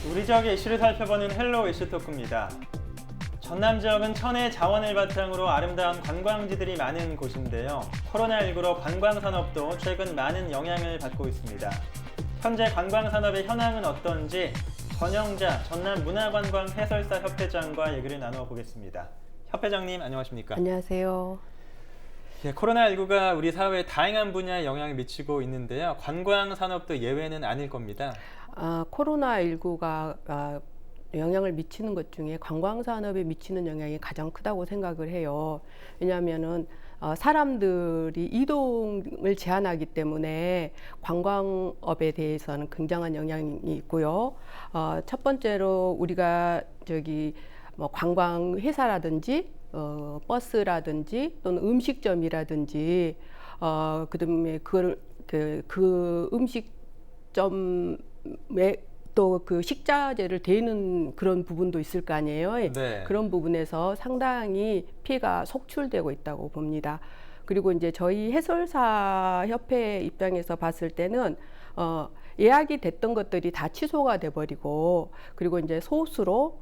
우리 지역의 이슈를 살펴보는 헬로 이슈 토크입니다. 전남 지역은 천혜의 자원을 바탕으로 아름다운 관광지들이 많은 곳인데요. 코로나19로 관광산업도 최근 많은 영향을 받고 있습니다. 현재 관광산업의 현황은 어떤지 전영자 전남문화관광해설사협회장과 얘기를 나누어 보겠습니다. 협회장님 안녕하십니까? 안녕하세요. 코로나19가 우리 사회에 다양한 분야에 영향을 미치고 있는데요. 관광산업도 예외는 아닐 겁니다. 코로나19가 영향을 미치는 것 중에 관광산업에 미치는 영향이 가장 크다고 생각을 해요. 왜냐하면은 사람들이 이동을 제한하기 때문에 관광업에 대해서는 굉장한 영향이 있고요. 첫 번째로 우리가 뭐 관광 회사라든지 버스라든지 또는 음식점이라든지 그다음에 그 음식점에 또 그 식자재를 대는 그런 부분도 있을 거 아니에요. 네. 그런 부분에서 상당히 피해가 속출되고 있다고 봅니다. 그리고 이제 저희 해설사 협회 입장에서 봤을 때는 예약이 됐던 것들이 다 취소가 돼버리고, 그리고 이제 소수로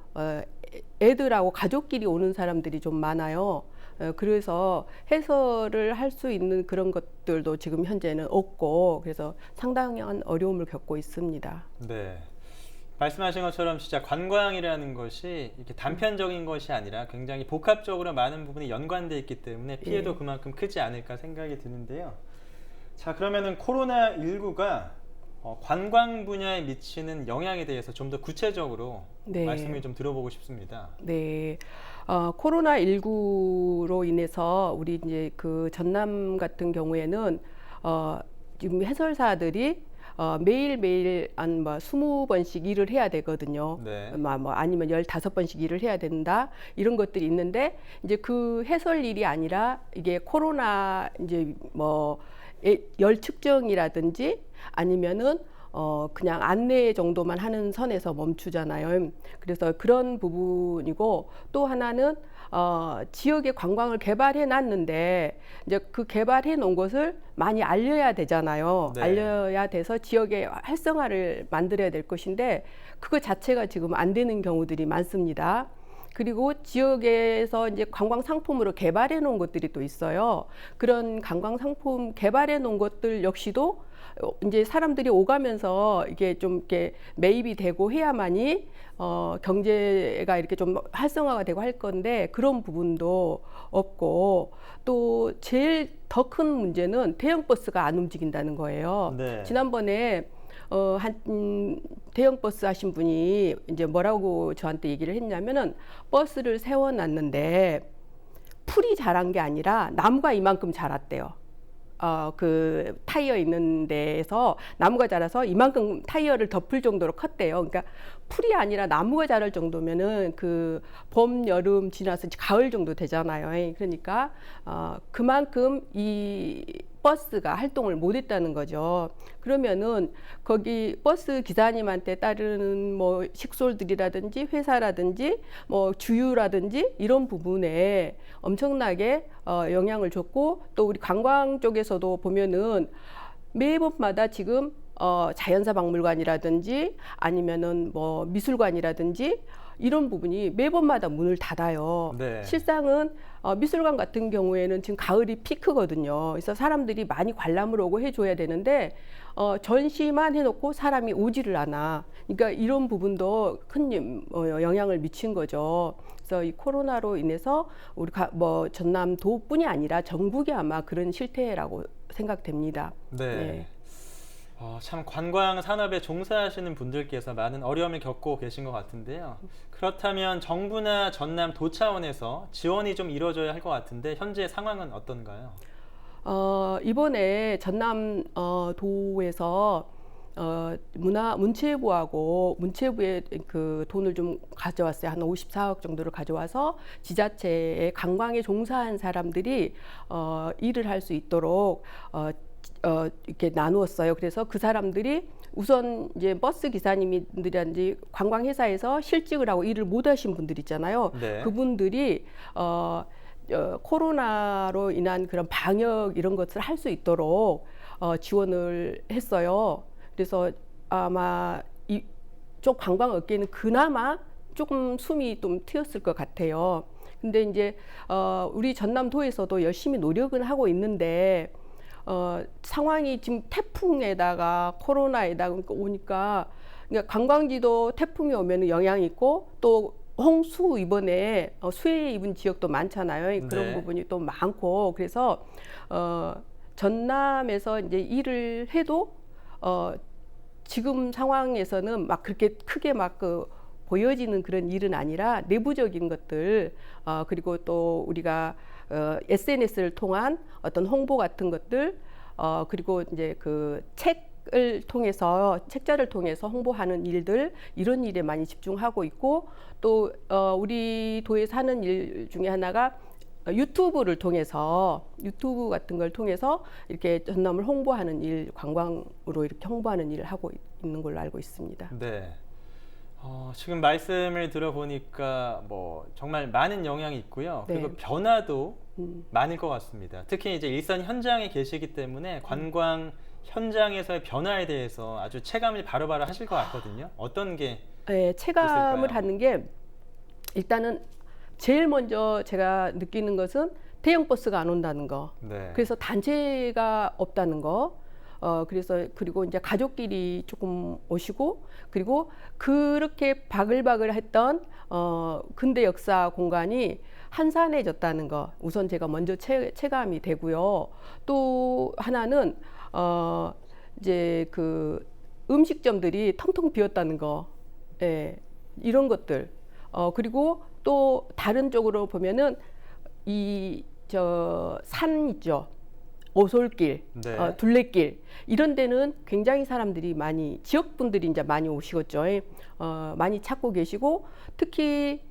애들하고 가족끼리 오는 사람들이 좀 많아요. 그래서 해설을 할 수 있는 그런 것들도 지금 현재는 없고, 그래서 상당한 어려움을 겪고 있습니다. 네. 말씀하신 것처럼 진짜 관광이라는 것이 이렇게 단편적인 것이 아니라 굉장히 복합적으로 많은 부분이 연관되어 있기 때문에 피해도 네. 그만큼 크지 않을까 생각이 드는데요. 자, 그러면은 코로나19가 관광 분야에 미치는 영향에 대해서 좀 더 구체적으로 네. 말씀을 좀 들어보고 싶습니다. 네. 코로나19로 인해서 우리 이제 그 전남 같은 경우에는 지금 해설사들이 매일매일 한 20번씩 일을 해야 되거든요. 네. 아니면 15번씩 일을 해야 된다. 이런 것들이 있는데, 이제 그 해설 일이 아니라 이게 코로나 이제 열 측정이라든지 아니면은 그냥 안내 정도만 하는 선에서 멈추잖아요. 그래서 그런 부분이고, 또 하나는 지역의 관광을 개발해 놨는데 이제 그 개발해 놓은 것을 많이 알려야 되잖아요. 네. 알려야 돼서 지역의 활성화를 만들어야 될 것인데 그거 자체가 지금 안 되는 경우들이 많습니다. 그리고 지역에서 이제 관광 상품으로 개발해 놓은 것들이 또 있어요. 그런 관광 상품 개발해 놓은 것들 역시도 이제 사람들이 오가면서 이게 좀 이렇게 매입이 되고 해야만이 경제가 이렇게 좀 활성화가 되고 할 건데, 그런 부분도 없고, 또 제일 더 큰 문제는 대형 버스가 안 움직인다는 거예요. 네. 지난번에 한 대형 버스 하신 분이 이제 뭐라고 저한테 얘기를 했냐면은, 버스를 세워놨는데 풀이 자란 게 아니라 나무가 이만큼 자랐대요. 그 타이어 있는 데에서 나무가 자라서 이만큼 타이어를 덮을 정도로 컸대요. 그러니까 풀이 아니라 나무가 자랄 정도면은 그 봄, 여름 지나서 가을 정도 되잖아요. 그러니까 그만큼 이 버스가 활동을 못했다는 거죠. 그러면은 거기 버스 기사님한테 따르는 뭐 식솔들이라든지 회사라든지 뭐 주유라든지 이런 부분에 엄청나게 영향을 줬고, 또 우리 관광 쪽에서도 보면은 매번마다 지금 자연사 박물관이라든지 아니면은 뭐 미술관이라든지 이런 부분이 매번마다 문을 닫아요. 네. 실상은 미술관 같은 경우에는 지금 가을이 피크거든요. 그래서 사람들이 많이 관람을 오고 해줘야 되는데 전시만 해놓고 사람이 오지를 않아. 그러니까 이런 부분도 큰 영향을 미친 거죠. 그래서 이 코로나로 인해서 우리 전남도뿐이 아니라 전국이 아마 그런 실태라고 생각됩니다. 네. 네. 참 관광 산업에 종사하시는 분들께서 많은 어려움을 겪고 계신 것 같은데요. 그렇다면 정부나 전남도 차원에서 지원이 좀 이루어져야 할 것 같은데 현재 상황은 어떤가요? 이번에 전남도에서 문체부하고 문체부에 그 돈을 좀 가져왔어요. 한 54억 정도를 가져와서 지자체에 관광에 종사한 사람들이 일을 할 수 있도록 이렇게 나누었어요. 그래서 그 사람들이 우선 이제 버스 기사님들이라든지 관광회사에서 실직을 하고 일을 못 하신 분들 있잖아요. 네. 그분들이 코로나로 인한 그런 방역 이런 것을 할 수 있도록 지원을 했어요. 그래서 아마 쪽 관광 업계는 그나마 조금 숨이 좀 트였을 것 같아요. 근데 이제 우리 전남도에서도 열심히 노력은 하고 있는데 상황이 지금 태풍에다가 코로나에다가 오니까 그러니까 관광지도 태풍이 오면 영향이 있고 또 홍수 이번에 수해 입은 지역도 많잖아요. 그런 네. 부분이 또 많고 그래서 전남에서 이제 일을 해도 지금 상황에서는 막 그렇게 크게 막 보여지는 그런 일은 아니라 내부적인 것들 그리고 또 우리가 SNS를 통한 어떤 홍보 같은 것들 그리고 이제 그 책자를 통해서 홍보하는 일들 이런 일에 많이 집중하고 있고 또 우리 도에서 하는 일 중에 하나가 유튜브 같은 걸 통해서 이렇게 전남을 홍보하는 일, 관광으로 이렇게 홍보하는 일을 하고 있는 걸로 알고 있습니다. 네. 지금 말씀을 들어보니까 뭐 정말 많은 영향이 있고요. 그리고 네. 변화도 많을 것 같습니다. 특히 이제 일선 현장에 계시기 때문에 관광 현장에서의 변화에 대해서 아주 체감을 바로바로 하실 것 같거든요. 어떤 게 네, 체감을 있을까요? 하는 게 일단은 제일 먼저 제가 느끼는 것은 대형 버스가 안 온다는 거. 네. 그래서 단체가 없다는 거. 그리고 이제 가족끼리 조금 오시고 그리고 그렇게 바글바글 했던 근대 역사 공간이 한산해졌다는 거. 우선 제가 먼저 체감이 되고요. 또 하나는 이제 그 음식점들이 텅텅 비었다는 거. 예, 이런 것들. 그리고 또 다른 쪽으로 보면은 산 있죠. 오솔길, 네. 둘레길 이런 데는 굉장히 사람들이 많이 지역 분들이 이제 많이 오시겠죠. 많이 찾고 계시고 특히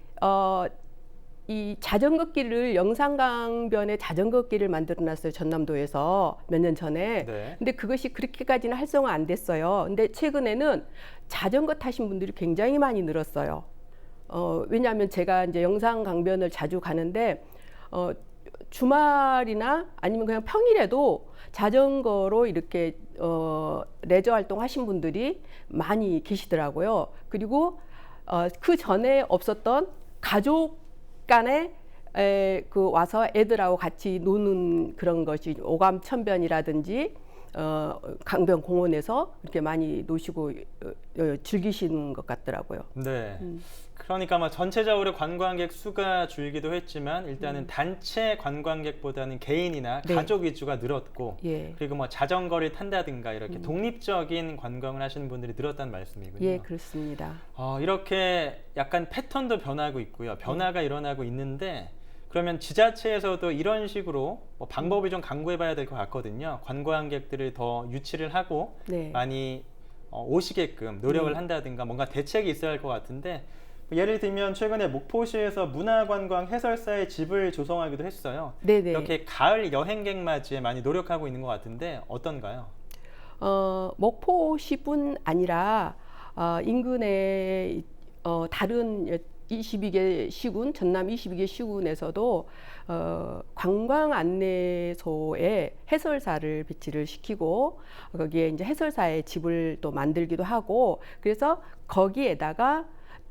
이 자전거 길을 영산강변에 자전거 길을 만들어놨어요. 전남도에서 몇 년 전에. 네. 근데 그것이 그렇게까지는 활성화 안 됐어요. 근데 최근에는 자전거 타신 분들이 굉장히 많이 늘었어요. 왜냐하면 제가 이제 영산강변을 자주 가는데 주말이나 아니면 그냥 평일에도 자전거로 이렇게 레저 활동 하신 분들이 많이 계시더라고요. 그리고 그 전에 없었던 가족 간에 와서 애들하고 같이 노는 그런 것이 오감천변이라든지 강변 공원에서 이렇게 많이 노시고 즐기시는 것 같더라고요. 네. 그러니까 뭐 전체적으로 관광객 수가 줄기도 했지만 일단은 단체 관광객보다는 개인이나 네. 가족 위주가 늘었고 예. 그리고 뭐 자전거를 탄다든가 이렇게 독립적인 관광을 하시는 분들이 늘었다는 말씀이군요. 예, 그렇습니다. 이렇게 약간 패턴도 변하고 있고요. 변화가 일어나고 있는데 그러면 지자체에서도 이런 식으로 뭐 방법을 좀 강구해봐야 될 것 같거든요. 관광객들을 더 유치를 하고 네. 많이 오시게끔 노력을 한다든가 뭔가 대책이 있어야 할 것 같은데 예를 들면 최근에 목포시에서 문화관광 해설사의 집을 조성하기도 했어요. 네네. 이렇게 가을 여행객 맞이에 많이 노력하고 있는 것 같은데 어떤가요? 목포시뿐 아니라 인근의 다른 22개 시군, 전남 22개 시군에서도 관광 안내소에 해설사를 배치를 시키고 거기에 이제 해설사의 집을 또 만들기도 하고 그래서 거기에다가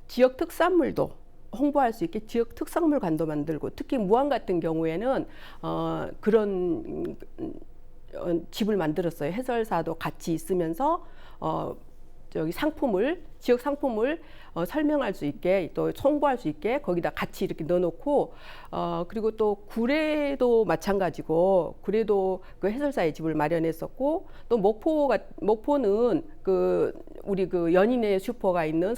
지역 특산물도 홍보할 수 있게 지역 특산물관도 만들고 특히 무안 같은 경우에는 그런 집을 만들었어요. 해설사도 같이 있으면서 지역 상품을 설명할 수 있게 또 홍보할 수 있게 거기다 같이 이렇게 넣어놓고 그리고 또 구례도 마찬가지고 구례도 그 해설사의 집을 마련했었고 또 목포는 우리 연인의 슈퍼가 있는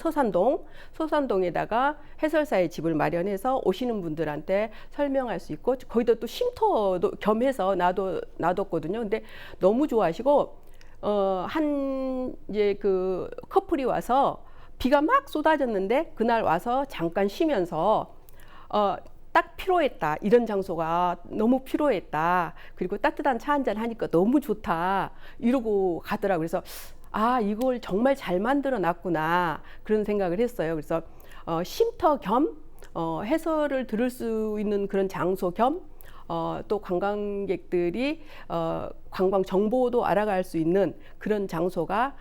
서산동에다가 해설사의 집을 마련해서 오시는 분들한테 설명할 수 있고 거기다 또 쉼터도 겸해서 놔뒀거든요. 근데 너무 좋아하시고 이제 그 커플이 와서 비가 막 쏟아졌는데 그날 와서 잠깐 쉬면서 딱 필요했다. 이런 장소가 너무 필요했다. 그리고 따뜻한 차 한잔 하니까 너무 좋다. 이러고 가더라고요. 그래서 이걸 정말 잘 만들어 놨구나. 그런 생각을 했어요. 그래서 쉼터 겸 해설을 들을 수 있는 그런 장소 겸 또 관광객들이 관광 정보도 알아갈 수 있는 그런 장소가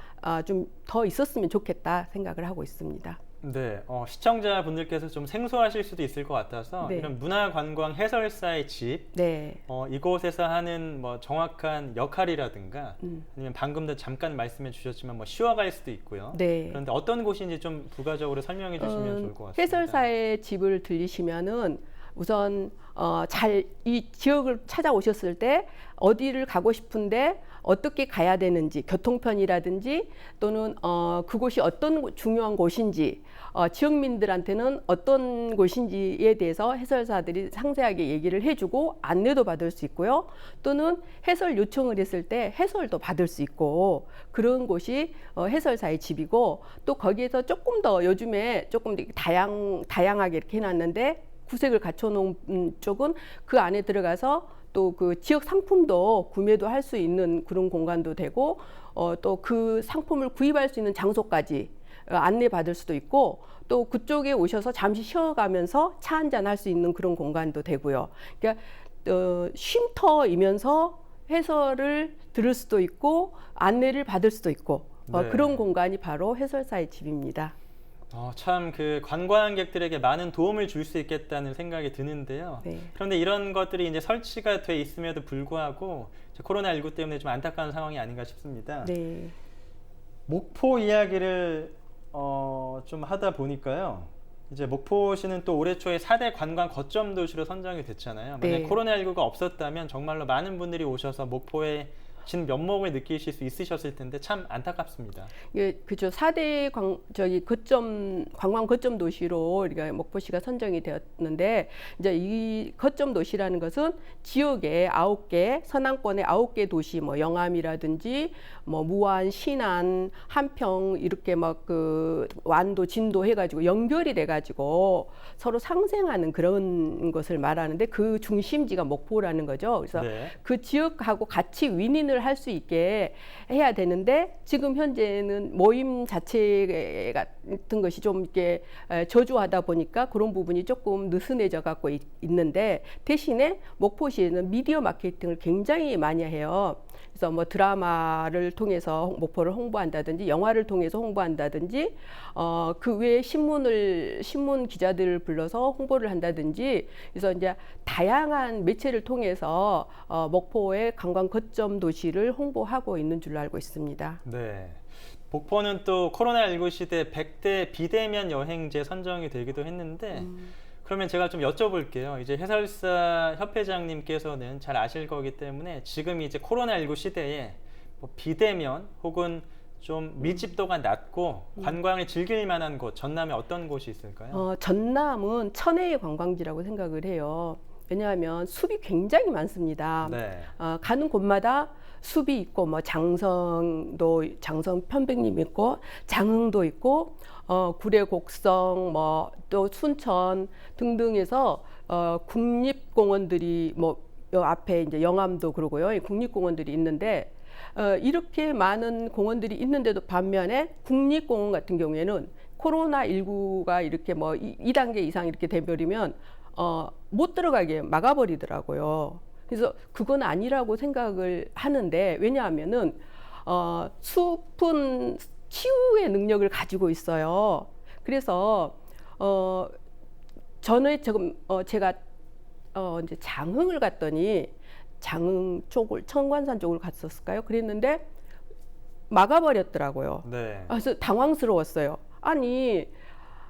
좀 더 있었으면 좋겠다 생각을 하고 있습니다. 네, 시청자분들께서 좀 생소하실 수도 있을 것 같아서 네. 이런 문화관광 해설사의 집, 네. 이곳에서 하는 뭐 정확한 역할이라든가 아니면 방금도 잠깐 말씀해 주셨지만 뭐 쉬어갈 수도 있고요. 네. 그런데 어떤 곳인지 좀 부가적으로 설명해 주시면 좋을 것 같습니다. 해설사의 집을 들리시면은 우선 이 지역을 찾아오셨을 때 어디를 가고 싶은데 어떻게 가야 되는지, 교통편이라든지 또는 그곳이 어떤 중요한 곳인지, 지역민들한테는 어떤 곳인지에 대해서 해설사들이 상세하게 얘기를 해주고 안내도 받을 수 있고요. 또는 해설 요청을 했을 때 해설도 받을 수 있고 그런 곳이 해설사의 집이고, 또 거기에서 조금 더 요즘에 조금 다양하게 이렇게 해놨는데 구색을 갖춰놓은 쪽은 그 안에 들어가서 또 그 지역 상품도 구매도 할 수 있는 그런 공간도 되고, 또 그 상품을 구입할 수 있는 장소까지 안내받을 수도 있고, 또 그쪽에 오셔서 잠시 쉬어가면서 차 한잔 할 수 있는 그런 공간도 되고요. 그러니까 쉼터이면서 해설을 들을 수도 있고 안내를 받을 수도 있고 네. 그런 공간이 바로 해설사의 집입니다. 참 그 관광객들에게 많은 도움을 줄 수 있겠다는 생각이 드는데요. 네. 그런데 이런 것들이 이제 설치가 돼 있음에도 불구하고 코로나19 때문에 좀 안타까운 상황이 아닌가 싶습니다. 네. 목포 이야기를 좀 하다 보니까요. 이제 목포시는 또 올해 초에 4대 관광 거점 도시로 선정이 됐잖아요. 만약 네. 코로나19가 없었다면 정말로 많은 분들이 오셔서 목포의 진 면목을 느끼실 수 있으셨을 텐데 참 안타깝습니다. 예, 그죠. 4대 관광 거점 도시로 우리가 목포시가 선정이 되었는데, 이제 이 거점 도시라는 것은 지역에 9개, 서남권의 9개 도시, 뭐 영암이라든지 뭐 무안, 신안, 한평 이렇게 막 그 완도, 진도 해가지고 연결이 돼가지고 서로 상생하는 그런 것을 말하는데 그 중심지가 목포라는 거죠. 그래서 네. 그 지역하고 같이 윈윈을 할 수 있게 해야 되는데, 지금 현재는 모임 자체 같은 것이 좀 이렇게 저조하다 보니까 그런 부분이 조금 느슨해져 갖고 있는데, 대신에 목포시에는 미디어 마케팅을 굉장히 많이 해요. 그래서 뭐 드라마를 통해서 목포를 홍보한다든지 영화를 통해서 홍보한다든지 그 외에 신문 기자들을 불러서 홍보를 한다든지, 그래서 이제 다양한 매체를 통해서 목포의 관광 거점 도시를 홍보하고 있는 줄로 알고 있습니다. 네. 목포는 또 코로나19 시대 100대 비대면 여행제 선정이 되기도 했는데 그러면 제가 좀 여쭤볼게요. 이제 해설사 협회장님께서는 잘 아실 거기 때문에 지금 이제 코로나19 시대에 뭐 비대면 혹은 좀 밀집도가 낮고 관광을 즐길 만한 곳, 전남에 어떤 곳이 있을까요? 전남은 천혜의 관광지라고 생각을 해요. 왜냐하면 숲이 굉장히 많습니다. 네. 가는 곳마다 숲이 있고, 뭐 장성 편백림 있고, 장흥도 있고, 구례곡성, 뭐 또 순천 등등해서 국립공원들이 뭐 앞에 이제 영암도 그러고요, 국립공원들이 있는데, 이렇게 많은 공원들이 있는데도 반면에 국립공원 같은 경우에는 코로나19가 이렇게 뭐 2단계 이상 이렇게 돼버리면 못 들어가게 막아버리더라고요. 그래서 그건 아니라고 생각을 하는데, 왜냐하면은 숲은 치유의 능력을 가지고 있어요. 그래서 전에 제가 이제 장흥을 갔더니, 장흥 쪽을 청관산 쪽을 갔었을까요? 그랬는데 막아버렸더라고요. 네. 그래서 당황스러웠어요. 아니,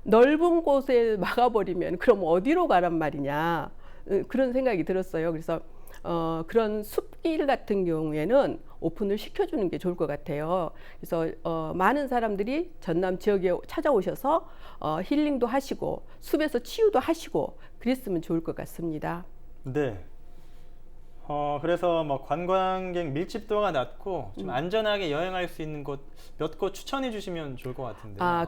넓은 곳에 막아버리면 그럼 어디로 가란 말이냐, 그런 생각이 들었어요. 그래서 그런 숲길 같은 경우에는 오픈을 시켜주는 게 좋을 것 같아요. 그래서 많은 사람들이 전남 지역에 찾아오셔서 힐링도 하시고 숲에서 치유도 하시고 그랬으면 좋을 것 같습니다. 네. 그래서 뭐 관광객 밀집도가 낮고 좀 안전하게 여행할 수 있는 곳 몇 곳 추천해 주시면 좋을 것 같은데요.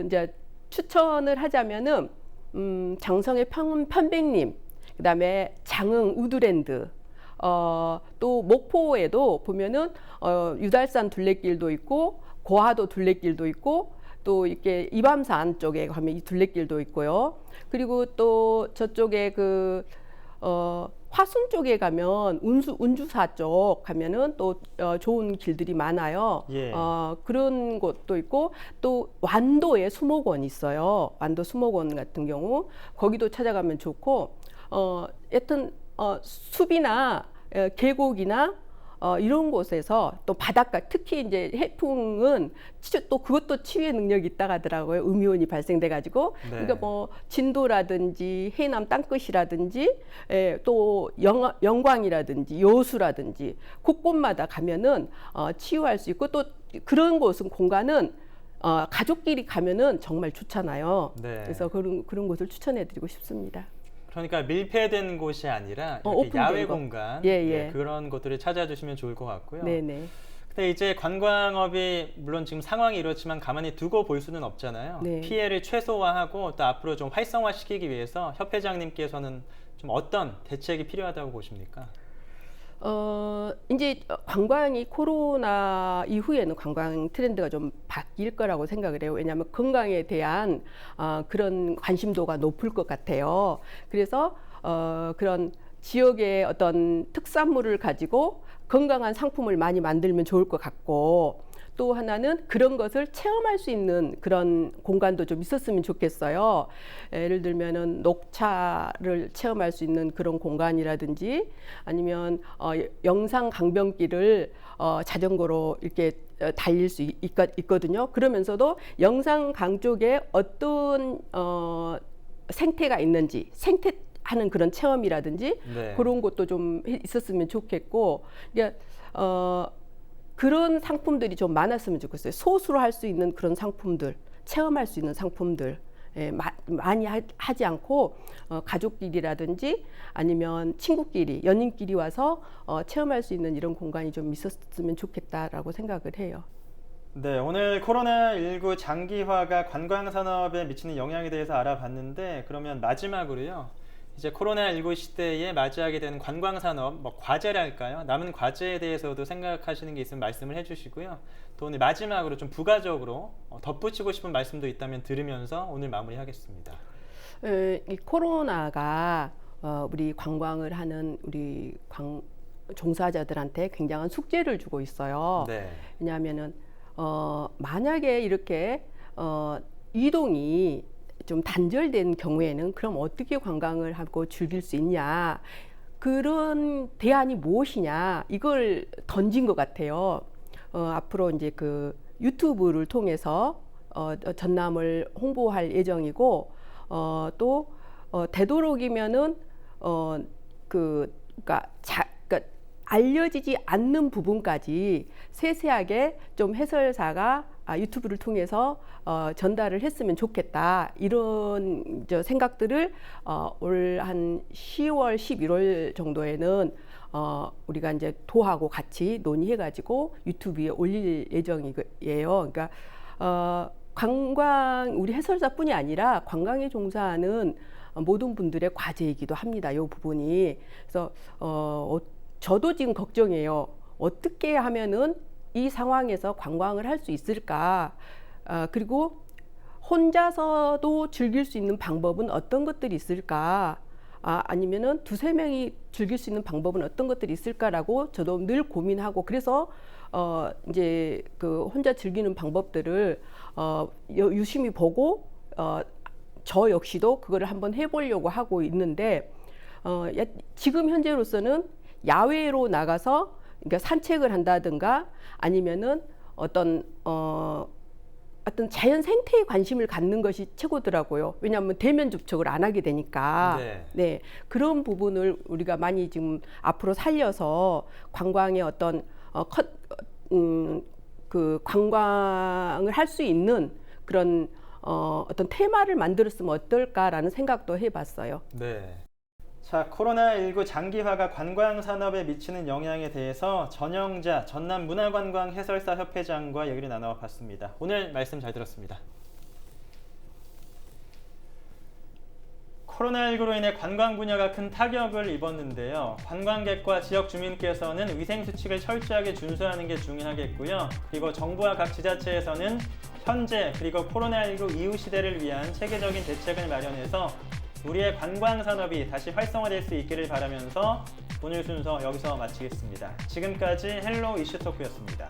이제 추천을 하자면은 장성의 편백림, 그다음에 장흥 우드랜드, 또 목포에도 보면은 유달산 둘레길도 있고 고하도 둘레길도 있고, 또 이렇게 이밤산 쪽에 가면 이 둘레길도 있고요. 그리고 또 저쪽에 화순 쪽에 가면 운주사 쪽 가면은 또 좋은 길들이 많아요. 예. 그런 곳도 있고 또 완도에 수목원 있어요. 완도 수목원 같은 경우 거기도 찾아가면 좋고 여튼 숲이나 계곡이나 이런 곳에서 또 바닷가 특히 이제 해풍은 또 그것도 치유의 능력이 있다고 하더라고요. 음이온이 발생돼 가지고 네. 그러니까 뭐 진도라든지 해남 땅끝이라든지 또 영광이라든지 여수라든지 곳곳마다 가면은 치유할 수 있고 또 그런 곳은 공간은 가족끼리 가면은 정말 좋잖아요. 네. 그래서 그런 곳을 추천해드리고 싶습니다. 그러니까 밀폐된 곳이 아니라 이렇게 오픈된 야외 거. 공간 예. 그런 곳들을 찾아주시면 좋을 것 같고요. 네네. 근데 이제 관광업이 물론 지금 상황이 이렇지만 가만히 두고 볼 수는 없잖아요. 네. 피해를 최소화하고 또 앞으로 좀 활성화시키기 위해서 협회장님께서는 좀 어떤 대책이 필요하다고 보십니까? 이제 관광이 코로나 이후에는 관광 트렌드가 좀 바뀔 거라고 생각을 해요. 왜냐하면 건강에 대한 그런 관심도가 높을 것 같아요. 그래서 그런 지역의 어떤 특산물을 가지고 건강한 상품을 많이 만들면 좋을 것 같고 또 하나는 그런 것을 체험할 수 있는 그런 공간도 좀 있었으면 좋겠어요. 예를 들면은 녹차를 체험할 수 있는 그런 공간이라든지 아니면 영상 강변길을 자전거로 이렇게 달릴 수 있거든요. 그러면서도 영상 강 쪽에 어떤 생태가 있는지 생태하는 그런 체험이라든지 네. 그런 것도 좀 있었으면 좋겠고 그러니까 그런 상품들이 좀 많았으면 좋겠어요. 소수로 할 수 있는 그런 상품들, 체험할 수 있는 상품들 많이 하지 않고 가족끼리라든지 아니면 친구끼리, 연인끼리 와서 체험할 수 있는 이런 공간이 좀 있었으면 좋겠다라고 생각을 해요. 네, 오늘 코로나19 장기화가 관광산업에 미치는 영향에 대해서 알아봤는데 그러면 마지막으로요. 이제 코로나19 시대에 맞이하게 되는 관광산업, 뭐 과제랄까요? 남은 과제에 대해서도 생각하시는 게 있으면 말씀을 해주시고요. 또 오늘 마지막으로 좀 부가적으로 덧붙이고 싶은 말씀도 있다면 들으면서 오늘 마무리하겠습니다. 이 코로나가 우리 관광을 하는 우리 종사자들한테 굉장한 숙제를 주고 있어요. 네. 왜냐하면은 만약에 이렇게 이동이 좀 단절된 경우에는 그럼 어떻게 관광을 하고 즐길 수 있냐 그런 대안이 무엇이냐 이걸 던진 것 같아요. 앞으로 이제 그 유튜브를 통해서 전남을 홍보할 예정이고 또 되도록이면은 그러니까 알려지지 않는 부분까지 세세하게 좀 해설사가 유튜브를 통해서 전달을 했으면 좋겠다 이런 생각들을 올 한 10월, 11월 정도에는 우리가 이제 도하고 같이 논의해가지고 유튜브에 올릴 예정이에요. 그러니까 관광 우리 해설사뿐이 아니라 관광에 종사하는 모든 분들의 과제이기도 합니다. 이 부분이 그래서 저도 지금 걱정이에요. 어떻게 하면은 이 상황에서 관광을 할 수 있을까? 그리고 혼자서도 즐길 수 있는 방법은 어떤 것들이 있을까? 아니면은 두세 명이 즐길 수 있는 방법은 어떤 것들이 있을까라고 저도 늘 고민하고 그래서 이제 그 혼자 즐기는 방법들을 유심히 보고 저 역시도 그거를 한번 해보려고 하고 있는데 지금 현재로서는 야외로 나가서 그러니까 산책을 한다든가 아니면은 어떤 자연 생태에 관심을 갖는 것이 최고더라고요. 왜냐하면 대면 접촉을 안 하게 되니까. 네, 그런 부분을 우리가 많이 지금 앞으로 살려서 관광의 어떤 그 관광을 할 수 있는 그런 어떤 테마를 만들었으면 어떨까라는 생각도 해봤어요. 네. 자, 코로나19 장기화가 관광산업에 미치는 영향에 대해서 전영자 전남문화관광해설사협회장과 얘기를 나눠봤습니다. 오늘 말씀 잘 들었습니다. 코로나19로 인해 관광 분야가 큰 타격을 입었는데요. 관광객과 지역 주민께서는 위생 수칙을 철저하게 준수하는 게 중요하겠고요. 그리고 정부와 각 지자체에서는 현재 그리고 코로나19 이후 시대를 위한 체계적인 대책을 마련해서 우리의 관광 산업이 다시 활성화될 수 있기를 바라면서 오늘 순서 여기서 마치겠습니다. 지금까지 헬로 이슈토크였습니다.